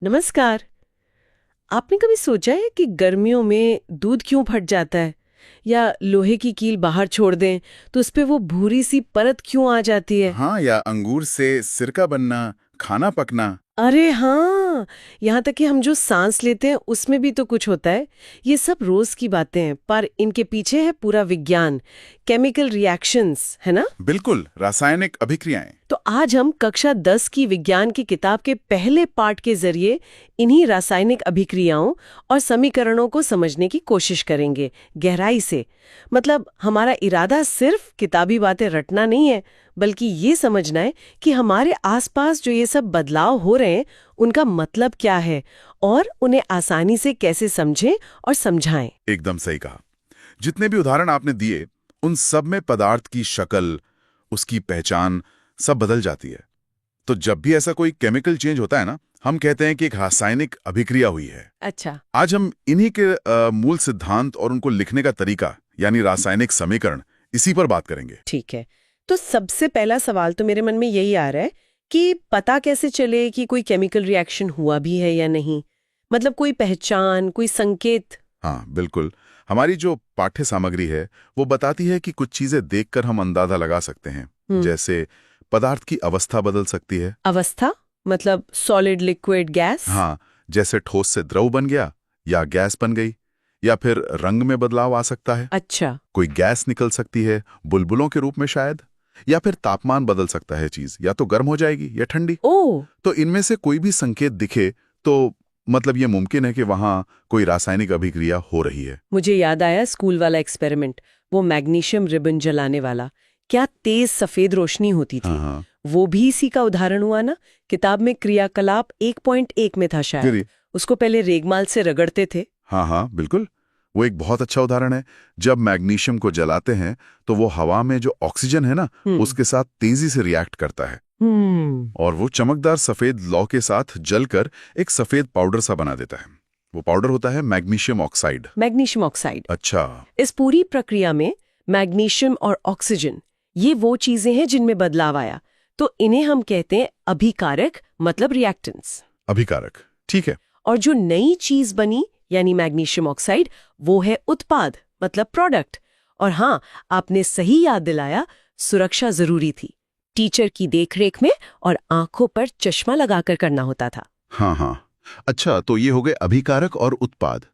नमस्कार। आपने कभी सोचा है कि गर्मियों में दूध क्यों फट जाता है, या लोहे की कील बाहर छोड़ दें तो उस पे वो भूरी सी परत क्यों आ जाती है? हाँ, या अंगूर से सिरका बनना, खाना पकना। अरे हाँ, यहाँ तक कि हम जो सांस लेते हैं उसमें भी तो कुछ होता है। ये सब रोज की बातें हैं, पर इनके पीछे है पूरा विज्ञान, केमिकल रिएक्शंस, है ना? बिल्कुल, रासायनिक अभिक्रियाएं। तो आज हम कक्षा 10 की विज्ञान की किताब के पहले पाठ के जरिए इन्हीं रासायनिक अभिक्रियाओं और समीकरणों को समझने की कोशिश करेंगे, गहराई से। मतलब हमारा इरादा सिर्फ किताबी बातें रटना नहीं है, बल्कि ये समझना है कि हमारे आसपास जो ये सब बदलाव हो रहे हैं उनका मतलब क्या है, और उन्हें आसानी से कैसे समझें और समझाएं। एकदम सही कहा। जितने भी उदाहरण आपने दिए, उन सब में पदार्थ की शक्ल, उसकी पहचान सब बदल जाती है। तो जब भी ऐसा कोई केमिकल चेंज होता है ना, हम कहते हैं कि एक रासायनिक अभिक्रिया हुई है। अच्छा। आज हम इन्हीं के मूल सिद्धांत और उनको लिखने का तरीका, यानी रासायनिक समीकरण, इसी पर बात करेंगे। ठीक है। तो सबसे पहला सवाल तो मेरे मन में यही आ रहा है कि पता कैसे चले कि कोई केमिकल रिएक्शन हुआ भी है या नहीं। मतलब कोई पहचान, कोई संकेत। हाँ, बिल्कुल। हमारी जो पाठ्य सामग्री है वो बताती है कि कुछ चीजें देखकर हम अंदाजा लगा सकते हैं। जैसे पदार्थ की अवस्था बदल सकती है। अवस्था मतलब सॉलिड, लिक्विड, गैस। हाँ, जैसे ठोस से द्रव बन गया या गैस बन गई। या फिर रंग में बदलाव आ सकता है। अच्छा। कोई गैस निकल सकती है, बुलबुलों के रूप में शायद। या फिर तापमान बदल सकता है चीज, या तो गर्म हो जाएगी या ठंडी। ओ। तो इनमें से कोई भी संकेत दिखे तो मतलब ये मुमकिन है कि वहां कोई रासायनिक अभिक्रिया हो रही है। मुझे याद आया स्कूल वाला एक्सपेरिमेंट, वो मैग्नीशियम रिबन जलाने वाला। क्या तेज सफेद रोशनी होती हाँ थी। हाँ। वो भी इसी का उदाहरण हुआ ना। किताब में क्रियाकलाप 1.1 में था शायद। फिर उसको पहले रेगमाल से रगड़ते थे। हाँ हाँ, बिल्कुल। वो एक बहुत अच्छा उदाहरण है। जब मैग्नीशियम को जलाते हैं तो वो हवा में जो ऑक्सीजन है ना, उसके साथ तेजी से रिएक्ट करता है। और वो चमकदार सफेद लौ के साथ जलकर एक सफेद पाउडर सा बना देता है। वो पाउडर होता है मैग्नीशियम ऑक्साइड। Magnesium oxide. अच्छा। इस पूरी प्रक्रिया में मैग्नीशियम और ऑक्सीजन, ये वो चीजें हैं जिनमें बदलाव आया। तो इन्हें हम कहते हैं अभिकारक, मतलब रिएक्टेंट्स। अभिकारक, ठीक है। और जो नई चीज बनी यानी मैग्नीशियम ऑक्साइड, वो है उत्पाद, मतलब प्रोडक्ट। और हाँ, आपने सही याद दिलाया, सुरक्षा जरूरी थी। टीचर की देखरेख में और आंखों पर चश्मा लगाकर करना होता था। हाँ हाँ। अच्छा, तो ये हो गए अभिकारक और उत्पाद।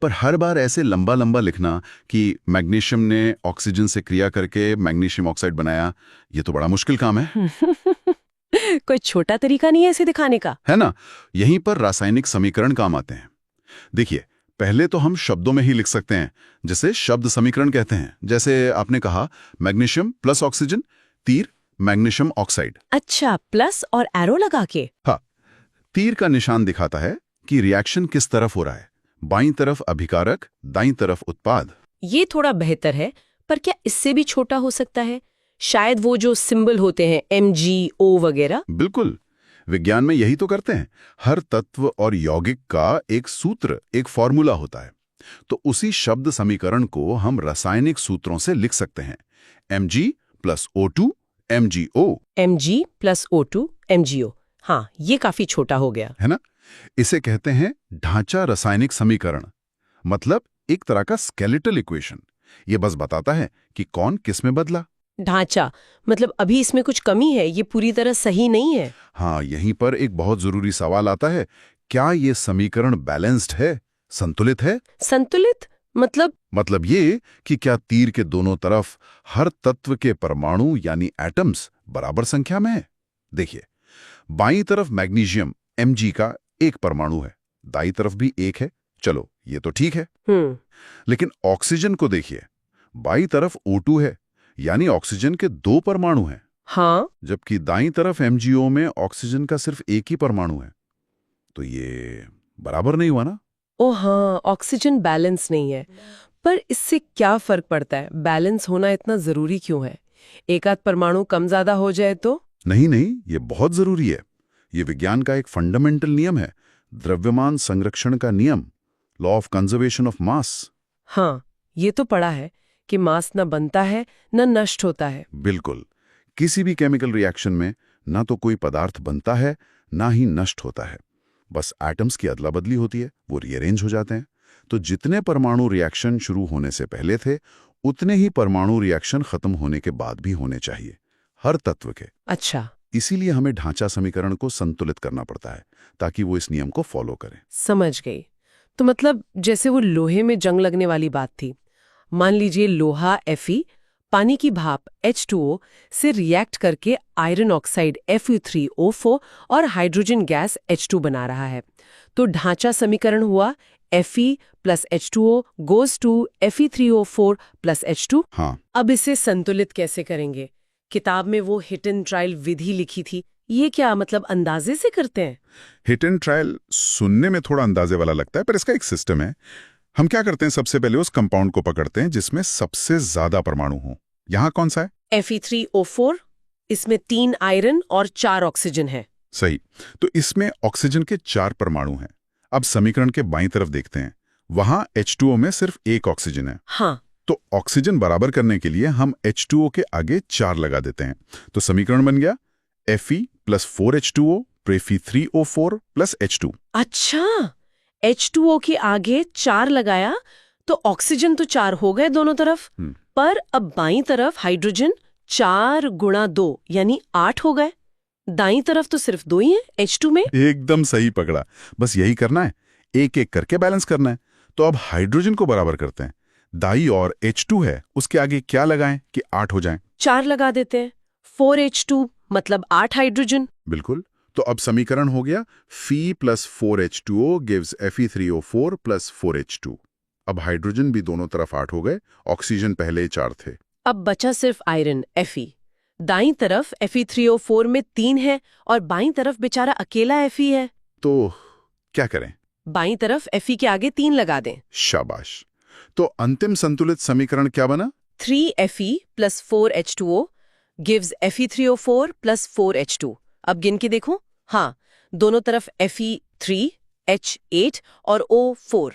पर हर बार ऐसे लंबा लंबा लिखना कि मैग्नीशियम ने ऑक्सीजन से क्रिया करके मैग्नीशियम ऑक्साइड बनाया, ये तो बड़ा मुश्किल काम है। कोई छोटा तरीका नहीं है इसे दिखाने का। है ना। यहीं पर रासायनिक समीकरण काम आते हैं। देखिए, पहले तो हम शब्दों में ही लिख सकते हैं, जिसे शब्द समीकरण कहते हैं। जैसे आपने कहा, मैग्नीशियम प्लस ऑक्सीजन, तीर मैग्नीशियम ऑक्साइड। अच्छा, प्लस और एरो लगा के। हाँ, तीर का निशान दिखाता है कि रिएक्शन किस तरफ हो रहा है। बाईं तरफ अभिकारक, दाईं तरफ उत्पाद। ये थोड़ा बेहतर है, पर क्या इससे भी छोटा हो सकता है? शायद वो जो सिंबल होते हैं MgO वगैरह। बिल्कुल, विज्ञान में यही तो करते हैं। हर तत्व और यौगिक का एक सूत्र, एक फॉर्मूला होता है। तो उसी शब्द समीकरण को हम रासायनिक सूत्रों से लिख सकते हैं। Mg plus O2 MgO। Mg plus O2 MgO। हाँ, ये काफी छोटा हो गया। है ना। इसे कहते हैं ढांचा रासायनिक समीकरण। मतलब एक तरह का स्केलेटल इक्वेशन। ये बस बताता है कि कौन किस में बदला। ढांचा मतलब अभी इसमें कुछ कमी है, ये पूरी तरह सही नहीं है। हाँ, यहीं पर एक बहुत जरूरी सवाल आता है। क्या ये समीकरण बैलेंस्ड है, संतुलित है? संतुलित मतलब ये कि क्या तीर के दोनों तरफ हर तत्व के परमाणु यानी एटम्स बराबर संख्या में है। देखिए, बाईं तरफ मैग्नीशियम Mg का एक परमाणु है, दाईं तरफ भी एक है। चलो, ये तो ठीक है। लेकिन ऑक्सीजन को देखिए, बाईं तरफ O2 है, यानी ऑक्सीजन के दो परमाणु हैं। हाँ। जबकि दाईं तरफ MgO में ऑक्सीजन का सिर्फ एक ही परमाणु है। तो ये बराबर नहीं हुआ ना। ओ हाँ, ऑक्सीजन बैलेंस नहीं है। पर इससे क्या फर्क पड़ता है? बैलेंस होना इतना जरूरी क्यों है? एक आध परमाणु कम ज्यादा हो जाए तो? नहीं नहीं, ये बहुत जरूरी है। ये विज्ञान का एक फंडामेंटल नियम है, द्रव्यमान संरक्षण का नियम, law of conservation of mass. हाँ, ये तो पढ़ा है कि मास न बनता है न नष्ट होता है। बिल्कुल। किसी भी केमिकल रिएक्शन में ना तो कोई पदार्थ बनता है, ना ही नष्ट होता है। बस एटम्स की अदला बदली होती है, वो रीअरेंज हो जाते हैं। तो जितने परमाणु रिएक्शन शुरू होने से पहले थे, उतने ही परमाणु रिएक्शन खत्म होने के बाद भी होने चाहिए, हर तत्व के। अच्छा, इसीलिए हमें ढांचा समीकरण को संतुलित करना पड़ता है, ताकि वो इस नियम को फॉलो करें। समझ गई। तो मतलब जैसे वो लोहे में जंग लगने वाली बात थी, मान लीजिए लोहा Fe पानी की भाप H2O से रिएक्ट करके आयरन ऑक्साइड Fe3O4 और हाइड्रोजन गैस H2 बना रहा है। तो ढांचा समीकरण हुआ Fe plus H2O goes to Fe3O4 plus H2। हाँ, अब इसे संतुलित कैसे करेंगे? किताब में वो हिट एंड ट्रायल विधि लिखी थी, ये क्या मतलब अंदाजे से करते हैं? हिट एंड ट्रायल सुनने में थोड़ा अंदाजे वाला लगता है, पर इसका एक सिस्टम है। हम क्या करते हैं, सबसे पहले उस कंपाउंड को पकड़ते हैं जिसमें सबसे ज्यादा परमाणु हो। यहाँ कौन सा है? Fe3O4, इसमें 3 आयरन और 4 ऑक्सीजन है। सही। तो इसमें ऑक्सीजन के 4 परमाणु हैं। अब समीकरण के बाईं तरफ देखते हैं, वहां H2O में सिर्फ 1 ऑक्सीजन है। हाँ, तो ऑक्सीजन बराबर करने के लिए हम H2O के आगे 4 लगा देते हैं। तो समीकरण बन गया Fe plus 4H2O Fe3O4 plus H2। अच्छा, H2O के आगे 4 लगाया तो ऑक्सीजन तो 4 हो गए दोनों तरफ, पर अब बाईं तरफ हाइड्रोजन 4 गुणा 2 यानी 8 हो गए। दाईं तरफ तो सिर्फ 2 ही है H2 में। एकदम सही पकड़ा। बस यही करना है, एक एक करके बैलेंस करना है। तो अब हाइड्रोजन को बराबर करते हैं। दाई और H2 है, उसके आगे क्या लगाएं कि 8 हो जाएं? 4 लगा देते हैं, 4H2 मतलब 8 हाइड्रोजन। बिल्कुल। तो अब समीकरण हो गया Fe plus 4H2O gives Fe3O4 plus 4H2। अब हाइड्रोजन भी दोनों तरफ 8 हो गए, ऑक्सीजन पहले 4 थे। अब बचा सिर्फ आयरन Fe। दाईं तरफ Fe3O4 में 3 है और बाईं तरफ बेचारा अकेला Fe है। तो क्या करें? बाईं तरफ Fe के आगे 3 लगा दें। शाबाश। तो अंतिम संतुलित समीकरण क्या बना? 3Fe plus 4H2O gives Fe3O4 plus 4H2। अब गिन के देखो। हाँ, दोनों तरफ Fe3, H8 और O4।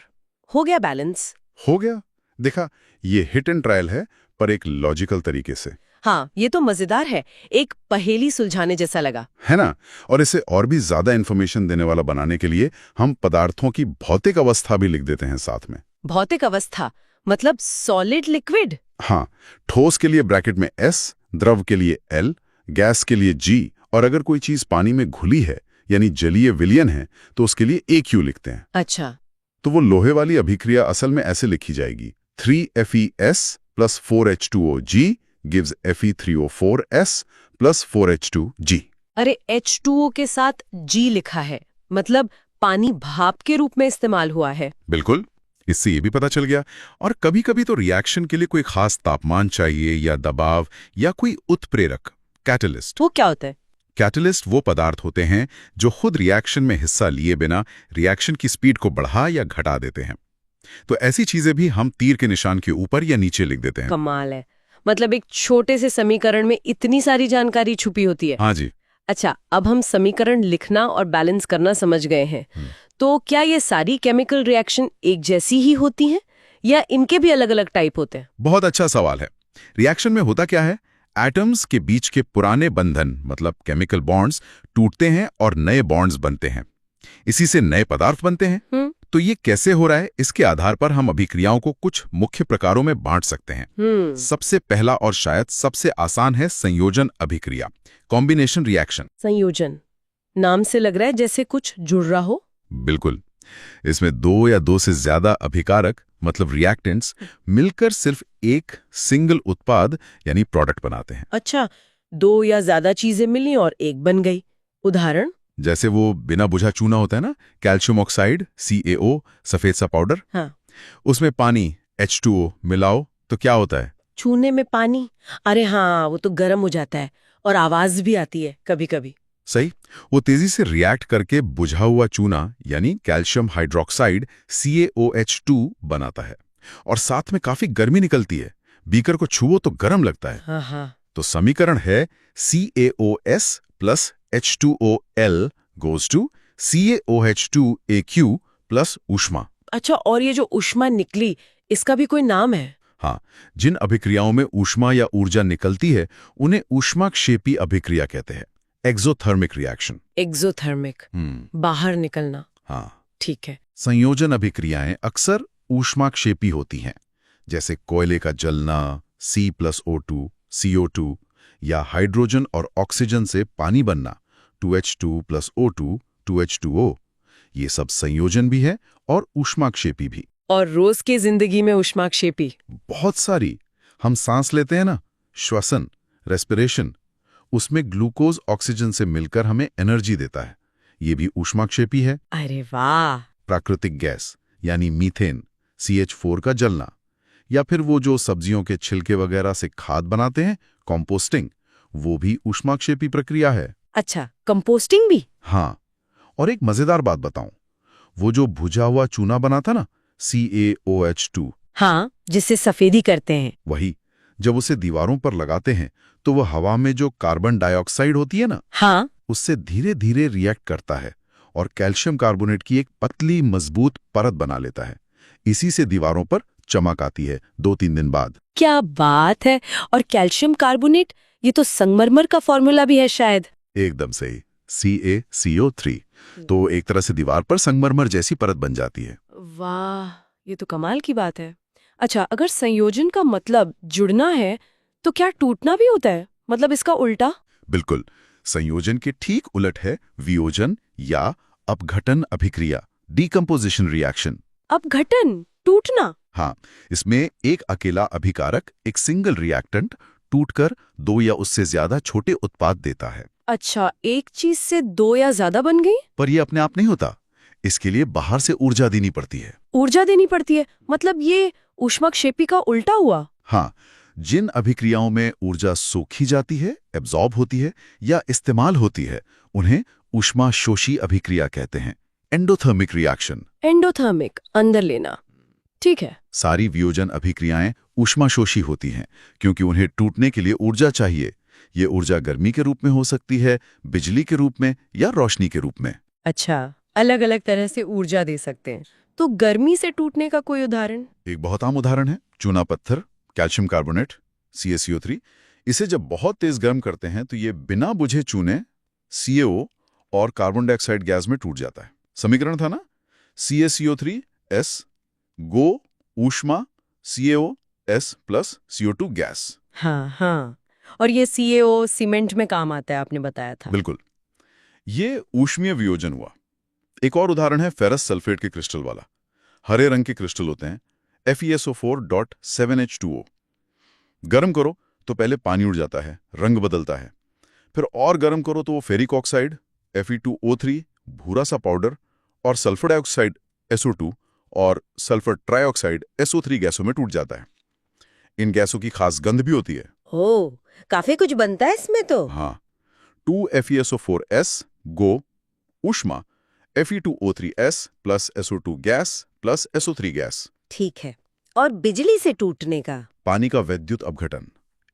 हो गया बैलेंस। हो गया। देखा, ये हिट एंड ट्रायल है, पर एक लॉजिकल तरीके से। हाँ, ये तो मजेदार है, एक पहेली सुलझाने जैसा लगा, है ना? और इसे और भी ज्यादा इंफॉर्मेशन देने वाला बनाने के लिए हम पदार्थों की भौतिक अवस्था भी लिख देते हैं साथ में। भौतिक अवस्था मतलब सॉलिड लिक्विड। हाँ, ठोस के लिए ब्रैकेट में S, द्रव के लिए L, गैस के लिए G, और अगर कोई चीज पानी में घुली है यानी जलीय विलयन है तो उसके लिए AQ लिखते हैं। अच्छा, तो वो लोहे वाली अभिक्रिया असल में ऐसे लिखी जाएगी, 3FeS plus 4H2OG gives Fe3O4S plus 4H2G। अरे H2O के साथ G लिखा है, मतलब पानी भाप के रूप में इस्तेमाल हुआ है। बिल्कुल, इससे ये भी पता चल गया। और कभी कभी तो रिएक्शन के लिए कोई खास तापमान चाहिए या दबाव या कोई उत्प्रेरक, कैटलिस्ट। वो क्या होता है? कैटलिस्ट वो पदार्थ होते हैं जो खुद रिएक्शन में हिस्सा लिए बिना रिएक्शन की स्पीड को बढ़ा या घटा देते हैं। तो ऐसी चीजें भी हम तीर के निशान के ऊपर या नीचे लिख देते हैं। कमाल है, मतलब एक छोटे से समीकरण में इतनी सारी जानकारी छुपी होती है। हाँ जी। अच्छा, अब हम समीकरण लिखना और बैलेंस करना समझ गए हैं। तो क्या ये सारी केमिकल रिएक्शन एक जैसी ही होती हैं या इनके भी अलग अलग टाइप होते हैं? बहुत अच्छा सवाल है। रिएक्शन में होता क्या है, एटम्स के बीच के पुराने बंधन मतलब केमिकल बॉन्ड्स टूटते हैं और नए बॉन्ड्स बनते हैं, इसी से नए पदार्थ बनते हैं। तो ये कैसे हो रहा है, इसके आधार पर हम अभिक्रियाओं को कुछ मुख्य प्रकारों में बांट सकते हैं। सबसे पहला और शायद सबसे आसान है संयोजन अभिक्रिया, कॉम्बिनेशन रिएक्शन। संयोजन, नाम से लग रहा है जैसे कुछ जुड़ रहा हो। बिल्कुल, इसमें 2 या 2 से ज्यादा अभिकारक मतलब रिएक्टेंट्स मिलकर सिर्फ एक सिंगल उत्पाद यानी प्रोडक्ट बनाते हैं। अच्छा, 2 या ज्यादा चीजें मिली और एक बन गई। उदाहरण? जैसे वो बिना बुझा चूना होता है ना, कैल्शियम ऑक्साइड CaO, सफेद सा पाउडर। हाँ, उसमें पानी H2O मिलाओ तो क्या होता है? चूने में पानी? अरे हाँ, वो तो गर्म हो जाता है और आवाज भी आती है कभी कभी। सही, वो तेजी से रिएक्ट करके बुझा हुआ चूना यानी कैल्शियम हाइड्रोक्साइड CaOH2 बनाता है और साथ में काफी गर्मी निकलती है। बीकर को छुओ तो गर्म लगता है। हाँ हाँ। तो समीकरण है CaOS plus H2OL goes to CaOH2AQ plus ऊष्मा। अच्छा, और ये जो ऊष्मा निकली, इसका भी कोई नाम है? हाँ, जिन अभिक्रियाओं में ऊष्मा या ऊर्जा निकलती है उन्हें ऊष्माक्षेपी अभिक्रिया कहते हैं, एक्सोथर्मिक रिएक्शन। एक्सोथर्मिक, बाहर निकलना। हाँ, ठीक है। संयोजन अभिक्रियाएं अक्सर ऊष्माक्षेपी होती हैं, जैसे कोयले का जलना C+O2 CO2 या हाइड्रोजन और ऑक्सीजन से पानी बनना 2H2+O2 2H2O। ये सब संयोजन भी है और ऊष्माक्षेपी भी। और रोज की जिंदगी में ऊष्माक्षेपी? बहुत सारी। हम सांस लेते हैं ना, श्वसन, रेस्पिरेशन, उसमें ग्लूकोज ऑक्सीजन से मिलकर हमें एनर्जी देता है। ये भी ऊष्माक्षेपी है। अरे वाह! प्राकृतिक गैस यानी मीथेन CH4 का जलना, या फिर वो जो सब्जियों के छिलके वगैरह से खाद बनाते हैं, कंपोस्टिंग, वो भी ऊष्माक्षेपी प्रक्रिया है। अच्छा, कंपोस्टिंग भी? हाँ, और एक मजेदार बात बताऊं, वो जो भुजा हुआ चूना बना था ना, CaOH2, हाँ, जिससे सफेदी करते हैं। वही जब उसे दीवारों पर लगाते हैं तो वह हवा में जो कार्बन डाइऑक्साइड होती है ना, हाँ, उससे धीरे धीरे रिएक्ट करता है और कैल्शियम कार्बोनेट की एक पतली मजबूत परत बना लेता है। इसी से दीवारों पर चमक आती है 2-3 दिन बाद। क्या बात है! और कैल्शियम कार्बोनेट, ये तो संगमरमर का फॉर्मूला भी है शायद। एकदम सही, CaCO3। तो एक तरह से दीवार पर संगमरमर जैसी परत बन जाती है। वाह, ये तो कमाल की बात है। अच्छा, अगर संयोजन का मतलब जुड़ना है, तो क्या टूटना भी होता है? मतलब इसका उल्टा? बिल्कुल, संयोजन के ठीक उलट है वियोजन या अपघटन अभिक्रिया, डीकंपोजिशन रिएक्शन। अपघटन, टूटना? हाँ, इसमें एक अकेला अभिकारक, एक सिंगल रिएक्टेंट टूटकर 2 या उससे ज्यादा छोटे उत्पाद देता है। अच्छा, एक चीज से 2 या ज्यादा बन गई? पर यह अपने आप नहीं होता, इसके लिए बाहर से ऊर्जा देनी पड़ती है। ऊर्जा देनी पड़ती है? मतलब ये ऊष्माक्षेपी का उल्टा हुआ? हाँ, जिन अभिक्रियाओं में ऊर्जा सोखी जाती है, एब्जॉर्ब होती है या इस्तेमाल होती है, उन्हें ऊष्माशोषी अभिक्रिया कहते हैं, एंडोथर्मिक रिएक्शन। एंडोथर्मिक, अंदर लेना। ठीक है। सारी वियोजन अभिक्रियाएं ऊष्माशोषी होती हैं क्योंकि उन्हें टूटने के लिए ऊर्जा चाहिए। ये ऊर्जा गर्मी के रूप में हो सकती है, बिजली के रूप में या रोशनी के रूप में। अच्छा, अलग अलग तरह से ऊर्जा दे सकते हैं। तो गर्मी से टूटने का कोई उदाहरण? एक बहुत आम उदाहरण है चूना पत्थर, कैल्शियम कार्बोनेट CaCO3। इसे जब बहुत तेज गर्म करते हैं तो ये बिना बुझे चूने CO और कार्बन डाइऑक्साइड गैस में टूट जाता है। समीकरण था ना, CaCO3S गो ऊष्मा CaOS प्लस CO2 गैस। हाँ हाँ, और ये CaO सीमेंट में काम आता है, आपने बताया था। बिल्कुल, ये ऊष्मीय वियोजन हुआ। एक और उदाहरण है फेरस सल्फेट के क्रिस्टल वाला। हरे रंग के क्रिस्टल होते हैं, FeSO4.7H2O। गर्म करो तो पहले पानी उड़ जाता है, रंग बदलता है। फिर और गर्म करो तो वो फेरिक ऑक्साइड Fe2O3, भूरा सा पाउडर, और सल्फर डाइऑक्साइड SO2 और सल्फर ट्राइऑक्साइड SO3 गैसों में टूट जाता है। इन गैसों की खास गंध भी होती है। ओह, काफी कुछ बनता है इसमें तो। हाँ, 2FeSO4S गो ऊष्मा, Fe2O3S plus SO2 gas plus SO3 gas. ठीक है। और बिजली से टूटने का? पानी का वैद्युत अपघटन,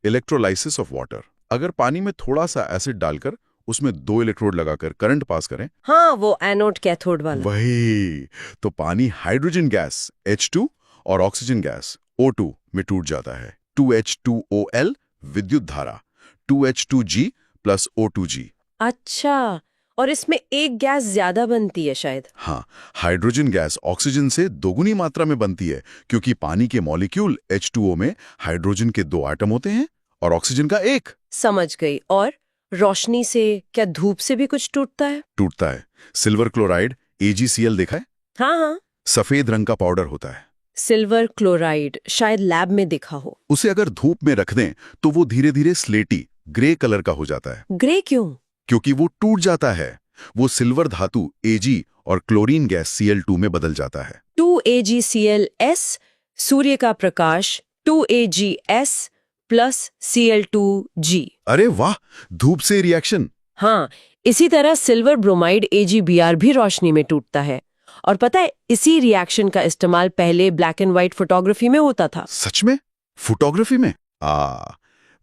इलेक्ट्रोलाइसिस ऑफ वाटर। अगर पानी में थोड़ा सा एसिड डालकर उसमें 2 इलेक्ट्रोड लगाकर करंट पास करें, हाँ, वो एनोड कैथोड वाला। वही, तो पानी हाइड्रोजन गैस H2 और ऑक्सीजन गैस O2 में टूट जाता है। 2H2OL विद्युत धारा, 2H2G प्लस O2G। अच्छा, और इसमें एक गैस ज्यादा बनती है शायद? हाँ, हाइड्रोजन गैस ऑक्सीजन से दोगुनी मात्रा में बनती है क्योंकि पानी के मॉलिक्यूल H2O में हाइड्रोजन के 2 एटम होते हैं और ऑक्सीजन का 1। समझ गई। और रोशनी से, क्या धूप से भी कुछ टूटता है? टूटता है। सिल्वर क्लोराइड AgCl देखा है? हाँ हाँ, सफेद रंग का पाउडर होता है। सिल्वर क्लोराइड, शायद लैब में देखा हो। उसे अगर धूप में रख दें तो वो धीरे धीरे स्लेटी ग्रे कलर का हो जाता है। ग्रे क्यों? क्योंकि वो टूट जाता है। वो सिल्वर धातु Ag और क्लोरीन गैस Cl2 में बदल जाता है। 2AgClS, सूर्य का प्रकाश 2AgS प्लस Cl2G। अरे वाह, धूप से रिएक्शन। हाँ, इसी तरह सिल्वर ब्रोमाइड AgBr भी रोशनी में टूटता है। और पता है, इसी रिएक्शन का इस्तेमाल पहले ब्लैक एंड व्हाइट फोटोग्राफी में होता था। सच में? फोटोग्राफी में?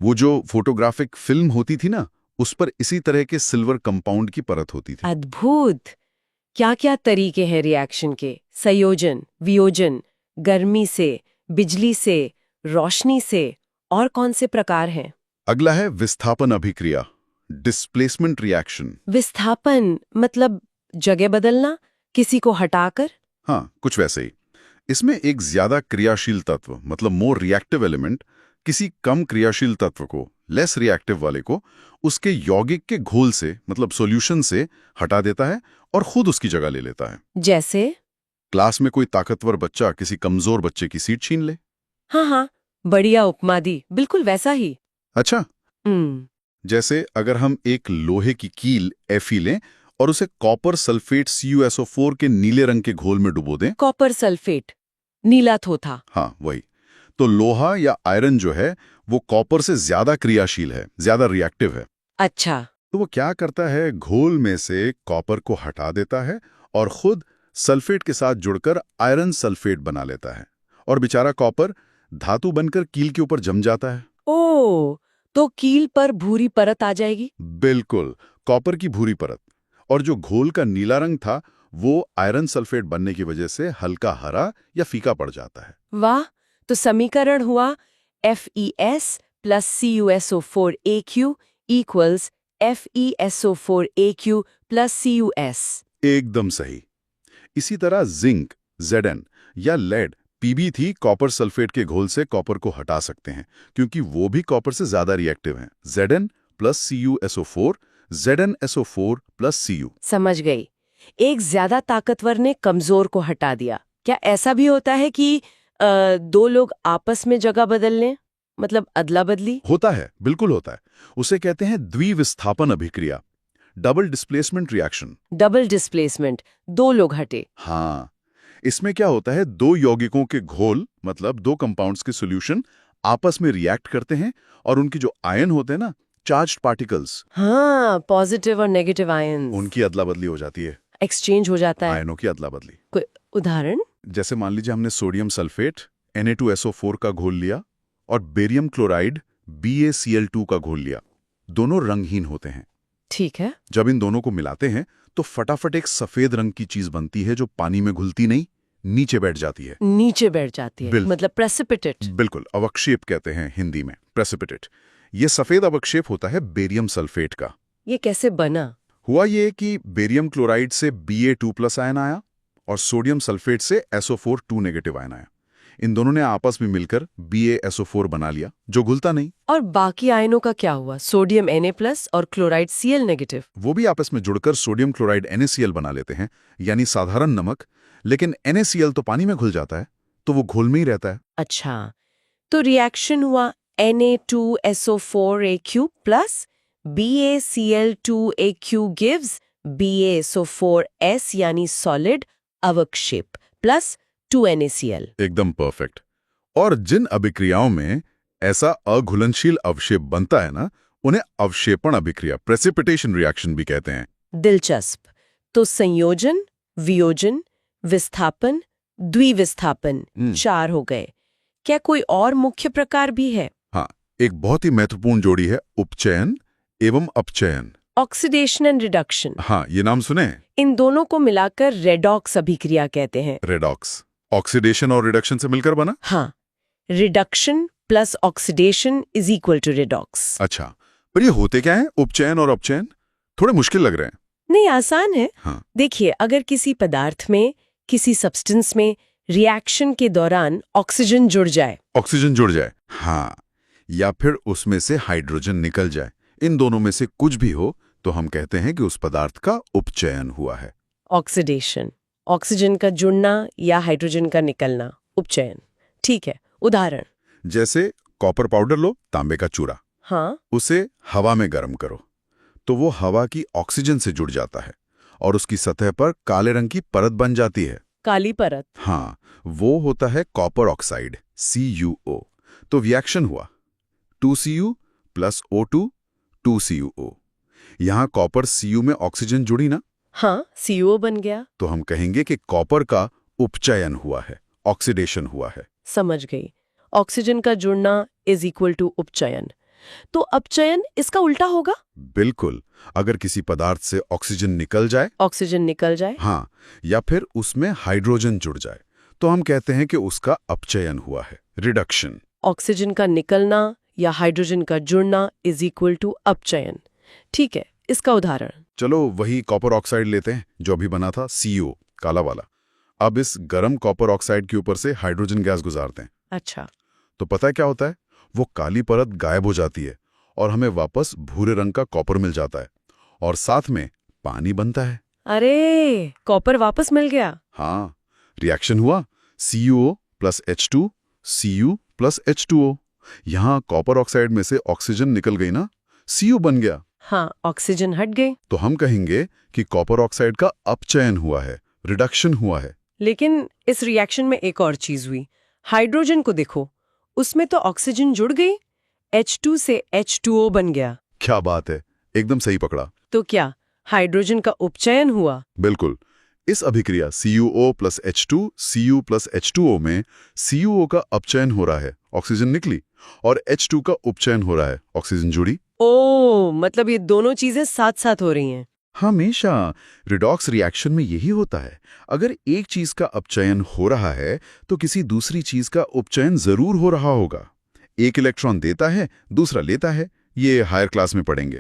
वो जो फोटोग्राफिक फिल्म होती थी ना, उस पर इसी तरह के सिल्वर कंपाउंड की परत होती थी। अद्भुत! क्या क्या तरीके हैं रिएक्शन के? संयोजन, वियोजन, गर्मी से, बिजली से, रोशनी से, और कौन से प्रकार हैं? अगला है विस्थापन अभिक्रिया, डिस्प्लेसमेंट रिएक्शन। विस्थापन मतलब जगह बदलना, किसी को हटाकर? हाँ, कुछ वैसे ही। इसमें एक ज्यादा क्रियाशील तत्व मतलब मोर रिएक्टिव एलिमेंट किसी कम क्रियाशील तत्व को, लेस रिएक्टिव वाले को, उसके यौगिक के घोल से मतलब सॉल्यूशन से हटा देता है और खुद उसकी जगह ले लेता है। जैसे? क्लास में कोई ताकतवर बच्चा किसी कमजोर बच्चे की सीट छीन ले। हाँ हाँ, बढ़िया उपमा दी, बिल्कुल वैसा ही। अच्छा, हम्म। जैसे अगर हम एक लोहे की कील Fe लें और उसे कॉपर सल्फेट CuSO4 के नीले रंग के घोल में डुबो दें। कॉपर सल्फेट, नीला थोथा। हाँ, वही। तो लोहा या आयरन जो है वो कॉपर से ज्यादा क्रियाशील है, ज्यादा रिएक्टिव है। अच्छा। तो वो क्या करता है, घोल में से कॉपर को हटा देता है और खुद सल्फेट के साथ जुड़कर आयरन सल्फेट बना लेता है। और बेचारा कॉपर धातु बनकर कील के ऊपर जम जाता है। ओ, तो कील पर भूरी परत आ जाएगी? बिल्कुल, कॉपर की भूरी परत। और जो घोल का नीला रंग था वो आयरन सल्फेट बनने की वजह से हल्का हरा या फीका पड़ जाता है। वाह, तो समीकरण हुआ FeS plus CuSO4Aq equals FeSO4Aq plus CuS। एकदम सही। इसी तरह जिंक Zn या लेड Pb थी कॉपर सल्फेट के घोल से कॉपर को हटा सकते हैं क्योंकि वो भी कॉपर से ज्यादा रिएक्टिव हैं। Zn plus CuSO4, ZnSO4 plus Cu। समझ गई। एक ज्यादा ताकतवर ने कमजोर को हटा दिया। क्या ऐसा भी होता है कि दो लोग आपस में जगह बदल लें, मतलब अदला बदली? होता है, बिल्कुल होता है। उसे कहते हैं द्विविस्थापन अभिक्रिया, double displacement reaction. Double displacement, दो लोग हटे। हाँ, इसमें क्या होता है, दो यौगिकों के घोल मतलब दो कंपाउंड्स के सॉल्यूशन आपस में रिएक्ट करते हैं और उनके जो आयन होते हैं ना, चार्ज्ड पार्टिकल्स, हाँ, पॉजिटिव और नेगेटिव आयंस, उनकी अदला बदली हो जाती है। एक्सचेंज हो जाता है। आयनों की अदला बदली। कोई उदाहरण? जैसे मान लीजिए हमने सोडियम सल्फेट Na2SO4 का घोल लिया और बेरियम क्लोराइड BaCl2 का घोल लिया। दोनों रंगहीन होते हैं। ठीक है। जब इन दोनों को मिलाते हैं तो फटाफट एक सफेद रंग की चीज बनती है जो पानी में घुलती नहीं, नीचे बैठ जाती है। नीचे बैठ जाती है, मतलब प्रेसिपिटेट। बिल्कुल, अवक्षेप कहते हैं हिंदी में, प्रेसिपिटेट। ये सफेद अवक्षेप होता है बेरियम सल्फेट का। ये कैसे बना? हुआ ये कि बेरियम क्लोराइड से Ba2+ आयन आया और सोडियम सल्फेट से SO4 2 नेगेटिव आयन आया। इन दोनों ने आपस में मिलकर BaSO4 बना लिया जो घुलता नहीं। और बाकी आयनों का क्या हुआ? सोडियम Na+ और क्लोराइड Cl नेगेटिव। वो भी आपस में जुड़कर सोडियम क्लोराइड NaCl बना लेते हैं, यानी साधारण नमक। लेकिन NaCl तो पानी में घुल जाता है, तो वो घोल में ही रहता है। अच्छा, तो रिएक्शन हुआ Na2SO4Aq plus BaCl2Aq gives BaSO4S यानी सॉलिड अवक्षेप प्लस 2NaCl। एकदम परफेक्ट। और जिन अभिक्रियाओं में ऐसा अघुलनशील अवक्षेप बनता है ना, उन्हें अवक्षेपण अभिक्रिया, प्रेसिपिटेशन रिएक्शन भी कहते हैं। दिलचस्प। तो संयोजन, वियोजन, विस्थापन, द्विविस्थापन 4 हो गए। क्या कोई और मुख्य प्रकार भी है? हाँ, एक बहुत ही महत्वपूर्ण जोड़ी है उपचयन एवं अपचयन। Oxidation and reduction. हाँ, ये नाम सुने हैं? इन दोनों को मिलाकर रेडॉक्स अभिक्रिया कहते हैं। रेडॉक्स ऑक्सीडेशन और रिडक्शन से मिलकर बना। हाँ, reduction plus oxidation is equal to redox. अच्छा, पर ये होते क्या है उपचयन और अपचयन? थोड़े मुश्किल लग रहे हैं। नहीं, आसान है। हाँ। देखिए, अगर किसी पदार्थ में, किसी सब्सटेंस में रिएक्शन के दौरान ऑक्सीजन जुड़ जाए, हाँ, या फिर उसमें से हाइड्रोजन निकल जाए, इन दोनों में से कुछ भी हो, तो हम कहते हैं कि उस पदार्थ का उपचयन हुआ है। ऑक्सीडेशन, ऑक्सीजन का जुड़ना या हाइड्रोजन का निकलना, उपचयन। ठीक है, उदाहरण? जैसे कॉपर पाउडर लो, तांबे का चूरा। हाँ, उसे हवा में गर्म करो तो वो हवा की ऑक्सीजन से जुड़ जाता है और उसकी सतह पर काले रंग की परत बन जाती है। काली परत। हाँ, वो होता है कॉपर ऑक्साइड CuO। तो रिएक्शन हुआ 2Cu प्लस O2 2CuO। यहां कॉपर Cu में ऑक्सीजन जुड़ी ना, हाँ, CO बन गया। तो हम कहेंगे कि कॉपर का उपचयन हुआ है, ऑक्सीडेशन हुआ है। समझ गई। ऑक्सीजन का जुड़ना इज इक्वल टू उपचयन। तो अपचयन इसका उल्टा होगा? बिल्कुल, अगर किसी पदार्थ से ऑक्सीजन निकल जाए, हाँ, या फिर उसमें हाइड्रोजन जुड़ जाए, तो हम कहते हैं कि उसका अपचयन हुआ है, रिडक्शन। ऑक्सीजन का निकलना या हाइड्रोजन का जुड़ना इज इक्वल टू अपचयन। ठीक है, इसका उदाहरण? चलो वही कॉपर ऑक्साइड लेते हैं जो अभी बना था CO, काला वाला। अब इस गर्म कॉपर ऑक्साइड के ऊपर से हाइड्रोजन गैस गुजारते हैं। अच्छा। तो पता है क्या होता है? वो काली परत गायब हो जाती है और हमें वापस भूरे रंग का कॉपर मिल जाता है और साथ में पानी बनता है। अरे, कॉपर वापस मिल गया। हाँ, रिएक्शन हुआ, CuO plus H2, Cu plus H2O। यहाँ कॉपर ऑक्साइड में से ऑक्सीजन निकल गई ना, Cu बन गया। हाँ, ऑक्सीजन हट गई। तो हम कहेंगे कि कॉपर ऑक्साइड का अपचयन हुआ है, रिडक्शन हुआ है। लेकिन इस रिएक्शन में एक और चीज हुई। हाइड्रोजन को देखो, उसमें तो ऑक्सीजन जुड़ गई, H2 से H2O बन गया। क्या बात है, एकदम सही पकड़ा। तो क्या हाइड्रोजन का उपचयन हुआ? बिल्कुल। इस अभिक्रिया CuO plus H2, Cu plus H2O में CuO का अपचयन हो रहा है, ऑक्सीजन निकली, और H2 का उपचयन हो रहा है, ऑक्सीजन जुड़ी। ओ, मतलब ये दोनों चीजें साथ साथ हो रही हैं। हमेशा रिडॉक्स रिएक्शन में यही होता है। अगर एक चीज का अपचयन हो रहा है तो किसी दूसरी चीज का उपचयन जरूर हो रहा होगा। एक इलेक्ट्रॉन देता है, दूसरा लेता है, ये हायर क्लास में पढ़ेंगे।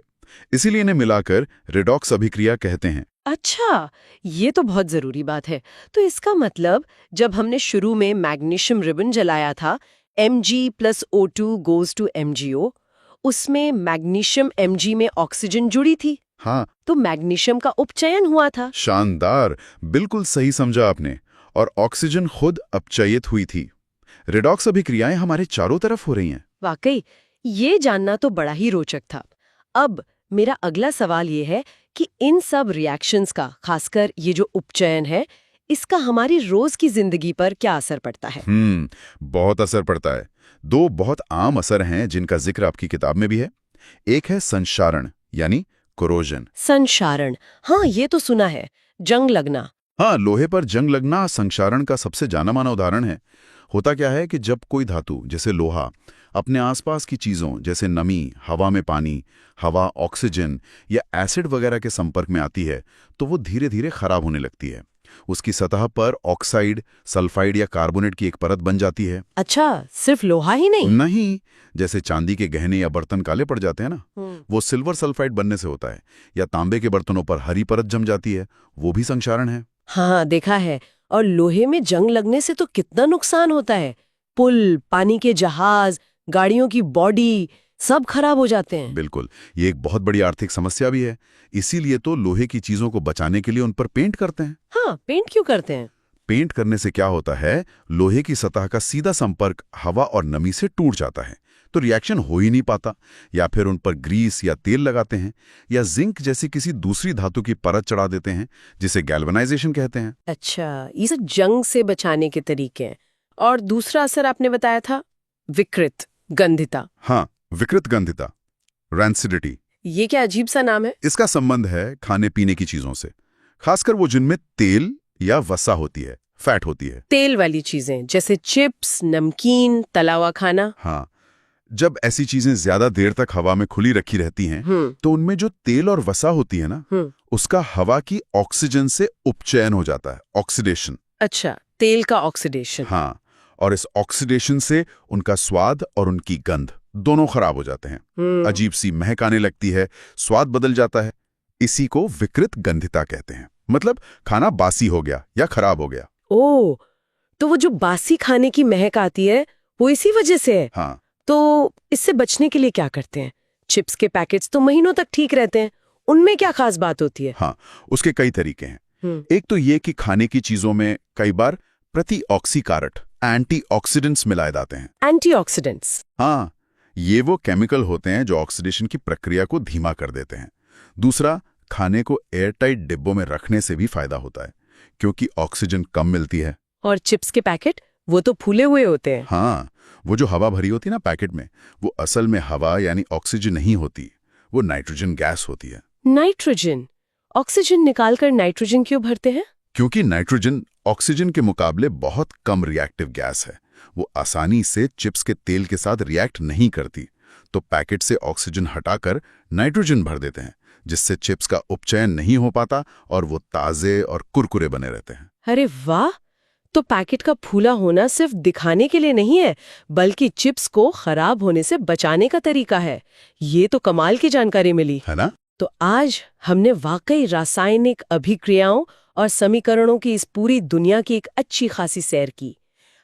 इसीलिए इन्हें मिलाकर रिडॉक्स अभिक्रिया कहते हैं। अच्छा, ये तो बहुत जरूरी बात है। तो इसका मतलब जब हमने शुरू में मैग्नीशियम रिबन जलाया था, Mg plus O2 goes to MgO, उसमें मैग्नीशियम Mg में ऑक्सीजन जुड़ी थी। हाँ, तो मैग्नीशियम का उपचयन हुआ था। शानदार, बिल्कुल सही समझा आपने। और ऑक्सीजन खुद अपचयित हुई थी। रिडॉक्स अभिक्रियाएं हमारे चारों तरफ हो रही हैं। वाकई, ये जानना तो बड़ा ही रोचक था। अब मेरा अगला सवाल ये है कि इन सब रिएक्शंस का, खासकर ये जो उपचयन है, इसका हमारी रोज की जिंदगी पर क्या असर पड़ता है? बहुत असर पड़ता है। दो बहुत आम असर हैं जिनका जिक्र आपकी किताब में भी है। एक है संक्षारण यानी कोरोजन। संक्षारण, हाँ, ये तो सुना है, जंग लगना। हाँ, लोहे पर जंग लगना संक्षारण का सबसे जाना माना उदाहरण है। होता क्या है कि जब कोई धातु जैसे लोहा अपने आसपास की चीजों जैसे नमी, हवा में पानी, हवा, ऑक्सीजन या एसिड वगैरह के संपर्क में आती है तो वो धीरे धीरे खराब होने लगती है। उसकी सतह पर ऑक्साइड, सल्फाइड या कार्बोनेट की एक परत बन जाती है। अच्छा, सिर्फ लोहा ही नहीं? नहीं, जैसे चांदी के गहने या बर्तन काले पड़ जाते हैं ना, वो सिल्वर सल्फाइड बनने से होता है। या तांबे के बर्तनों पर हरी परत जम जाती है, वो भी संक्षारण है। हाँ, देखा है। और लोहे में जंग लगने से तो कितना नुकसान होता है। पुल, पानी के जहाज, गाड़ियों की बॉडी सब खराब हो जाते हैं। बिल्कुल, ये एक बहुत बड़ी आर्थिक समस्या भी है। इसीलिए तो लोहे की चीजों को बचाने के लिए उन पर पेंट करते हैं। हाँ, पेंट क्यों करते हैं? पेंट करने से क्या होता है, लोहे की सतह का सीधा संपर्क हवा और नमी से टूट जाता है, तो रिएक्शन हो ही नहीं पाता। या फिर उन पर ग्रीस या तेल लगाते हैं, या जिंक जैसी किसी दूसरी धातु की परत चढ़ा देते हैं, जिसे गैल्वेनाइजेशन कहते हैं। अच्छा, ये सब जंग से बचाने के तरीके हैं। और दूसरा असर आपने बताया था, विकृत गंधिता। हाँ, विकृत गंधिता, रैंसिडिटी। ये क्या अजीब सा नाम है? इसका संबंध है खाने पीने की चीजों से, खासकर वो जिनमें तेल या वसा होती है, फैट होती है। तेल वाली चीजें जैसे चिप्स, नमकीन, तला हुआ खाना। हाँ, जब ऐसी चीजें ज्यादा देर तक हवा में खुली रखी रहती हैं, तो उनमें जो तेल और वसा होती है ना, उसका हवा की ऑक्सीजन से उपचयन हो जाता है, ऑक्सीडेशन। अच्छा, तेल का ऑक्सीडेशन। हाँ, और इस ऑक्सीडेशन से उनका स्वाद और उनकी गंध दोनों खराब हो जाते हैं। अजीब सी महक आने लगती है, स्वाद बदल जाता है। इसी को विकृत गंधिता कहते हैं। मतलब खाना बासी हो गया या खराब हो गया। ओह, तो वो जो बासी खाने की महक आती है वो इसी वजह से है। हाँ, तो इससे बचने के लिए क्या करते हैं? चिप्स के पैकेट्स तो महीनों तक ठीक रहते हैं, उनमें क्या खास बात होती है? हाँ, उसके कई तरीके हैं। एक तो ये कि खाने की चीजों में कई बार प्रतिऑक्सीकारक, एंटीऑक्सीडेंट्स मिलाए जाते हैं। एंटीऑक्सीडेंट्स? हाँ, ये वो केमिकल होते हैं जो ऑक्सीडेशन की प्रक्रिया को धीमा कर देते हैं। दूसरा, खाने को एयरटाइट डिब्बों में रखने से भी फायदा होता है, क्योंकि ऑक्सीजन कम मिलती है। और चिप्स के पैकेट, वो तो फूले हुए होते हैं। हाँ, वो जो हवा भरी होती है ना पैकेट में, वो असल में हवा यानी ऑक्सीजन नहीं होती, वो नाइट्रोजन गैस होती है। नाइट्रोजन? ऑक्सीजन निकालकर नाइट्रोजन क्यों भरते हैं? क्योंकि नाइट्रोजन ऑक्सीजन के मुकाबले बहुत कम रिएक्टिव गैस है। वो आसानी से चिप्स के तेल के साथ रिएक्ट नहीं करती, तो पैकेट से ऑक्सीजन हटाकर नाइट्रोजन भर देते हैं, जिससे चिप्स का उपचयन नहीं हो पाता और वो ताजे और कुरकुरे बने रहते हैं। अरे वाह! तो पैकेट का फूला होना सिर्फ दिखाने के लिए नहीं है, बल्कि चिप्स को खराब होने से बचाने का तरीका है। ये तो कमाल की जानकारी मिली, है ना? तो आज हमने वाकई रासायनिक अभिक्रियाओं और समीकरणों की इस पूरी दुनिया की एक अच्छी खासी सैर की।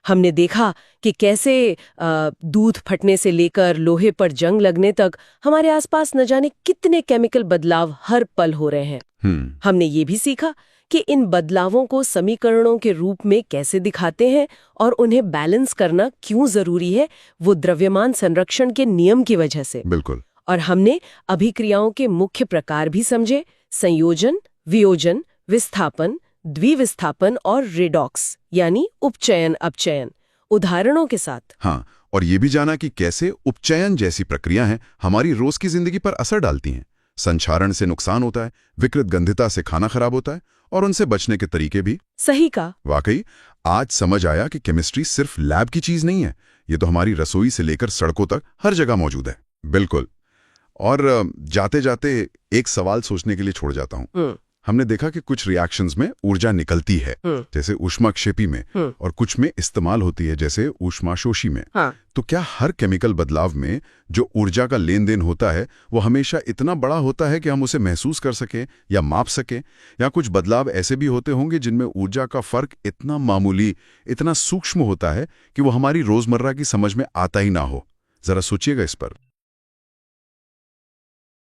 हमने देखा कि कैसे दूध फटने से लेकर लोहे पर जंग लगने तक हमारे आसपास न जाने कितने केमिकल बदलाव हर पल हो रहे हैं। हमने ये भी सीखा कि इन बदलावों को समीकरणों के रूप में कैसे दिखाते हैं और उन्हें बैलेंस करना क्यों जरूरी है, वो द्रव्यमान संरक्षण के नियम की वजह से। बिल्कुल। और हमने अभिक्रियाओं के मुख्य प्रकार भी समझे, संयोजन, वियोजन, विस्थापन, द्विविस्थापन और रेडॉक्स यानी उपचयन अपचयन, उदाहरणों के साथ। हाँ, और ये भी जाना कि कैसे उपचयन जैसी प्रक्रियाएं हमारी रोज की जिंदगी पर असर डालती हैं। संक्षारण से नुकसान होता है, विकृत गंधिता से खाना खराब होता है, और उनसे बचने के तरीके भी। सही कहा। वाकई आज समझ आया कि केमिस्ट्री सिर्फ लैब की चीज नहीं है, ये तो हमारी रसोई से लेकर सड़कों तक हर जगह मौजूद है। बिल्कुल। और जाते जाते एक सवाल सोचने के लिए छोड़ जाता हूं। हमने देखा कि कुछ रिएक्शंस में ऊर्जा निकलती है, जैसे ऊष्माक्षेपी में, और कुछ में इस्तेमाल होती है, जैसे ऊष्माशोषी में। हाँ। तो क्या हर केमिकल बदलाव में जो ऊर्जा का लेन देन होता है वो हमेशा इतना बड़ा होता है कि हम उसे महसूस कर सकें या माप सकें, या कुछ बदलाव ऐसे भी होते होंगे जिनमें ऊर्जा का फर्क इतना मामूली, इतना सूक्ष्म होता है कि वो हमारी रोजमर्रा की समझ में आता ही ना हो? जरा सोचिएगा इस पर।